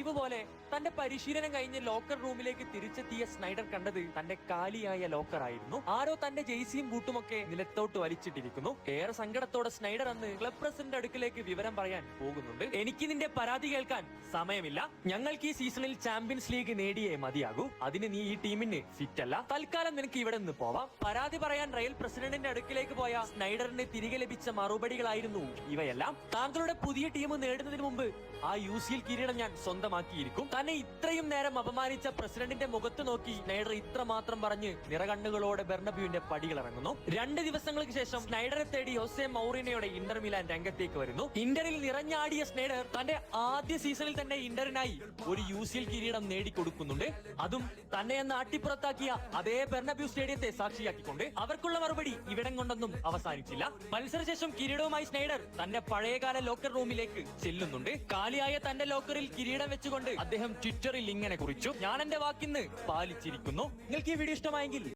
പതിവ് പോലെ തന്റെ പരിശീലനം കഴിഞ്ഞ് ലോക്കർ റൂമിലേക്ക് തിരിച്ചെത്തിയ സ്നൈഡർ കണ്ടത് തന്റെ കാലിയായ ലോക്കർ ആയിരുന്നു. ആരോ തന്റെ ജെയ്സിയും ബൂട്ടുമൊക്കെ നിലത്തോട്ട് വലിച്ചിട്ടിരിക്കുന്നു. ഏറെ സങ്കടത്തോടെ സ്നൈഡർ അന്ന് ക്ലബ് പ്രസിഡന്റ് അടുക്കിലേക്ക് വിവരം പറയാൻ പോകുന്നുണ്ട്. എനിക്ക് നിന്റെ പരാതി കേൾക്കാൻ സമയമില്ല. ഞങ്ങൾക്ക് ഈ സീസണിൽ ചാമ്പ്യൻസ് ലീഗ് നേടിയേ മതിയാകൂ. അതിന് നീ ഈ ടീമിന് ഫിറ്റ് അല്ല. തൽക്കാലം നിനക്ക് ഇവിടെ നിന്ന് പോവാം. പരാതി പറയാൻ റയൽ പ്രസിഡന്റിന്റെ അടുക്കിലേക്ക് പോയ സ്നൈഡറിന് തിരികെ ലഭിച്ച മറുപടികളായിരുന്നു ഇവയെല്ലാം. താങ്കളുടെ പുതിയ ടീം നേടുന്നതിന് മുമ്പ് ആ UCL കിരീടം ഞാൻ സ്വന്തമാക്കിയിരിക്കും. തന്നെ ഇത്രയും നേരം അപമാനിച്ച പ്രസിഡന്റിന്റെ മുഖത്ത് നോക്കി സ്നൈഡർ ഇത്രമാത്രം പറഞ്ഞ് നിറകണ്ണുകളോടെ ബെർണബ്യൂവിന്റെ പടികൾ ഇറങ്ങുന്നു. 2 ദിവസങ്ങൾക്ക് ശേഷം സ്നൈഡറെ തേടി ഹോസെ മൗറിനോയുടെ ഇന്റർ മിലാൻ രംഗത്തേക്ക് വരുന്നു. ഇന്ററിൽ നിറഞ്ഞാടിയ സ്നൈഡർ തന്റെ ആദ്യ സീസണിൽ തന്നെ ഇന്ററിനായി ഒരു UCL കിരീടം നേടിക്കൊടുക്കുന്നുണ്ട്. അതും തന്നെ എന്ന് ആട്ടിപ്പുറത്താക്കിയ അതേ ബെർണബ്യൂ സ്റ്റേഡിയത്തെ സാക്ഷിയാക്കിക്കൊണ്ട്. അവർക്കുള്ള മറുപടി ഇവിടം കൊണ്ടൊന്നും അവസാനിച്ചില്ല. മത്സരശേഷം കിരീടവുമായി സ്നൈഡർ തന്റെ പഴയകാല ലോക്കർ റൂമിലേക്ക് ചെല്ലുന്നുണ്ട്. കാലിയായ തന്റെ ലോക്കറിൽ കിരീടം വെച്ചുകൊണ്ട് അദ്ദേഹം ട്വിറ്ററിൽ ഇങ്ങനെ കുറിച്ചു: ഞാൻ എന്റെ വാക്കിന്ന് പാലിച്ചിരിക്കുന്നു. നിങ്ങൾക്ക് ഈ വീഡിയോ ഇഷ്ടമായെങ്കിൽ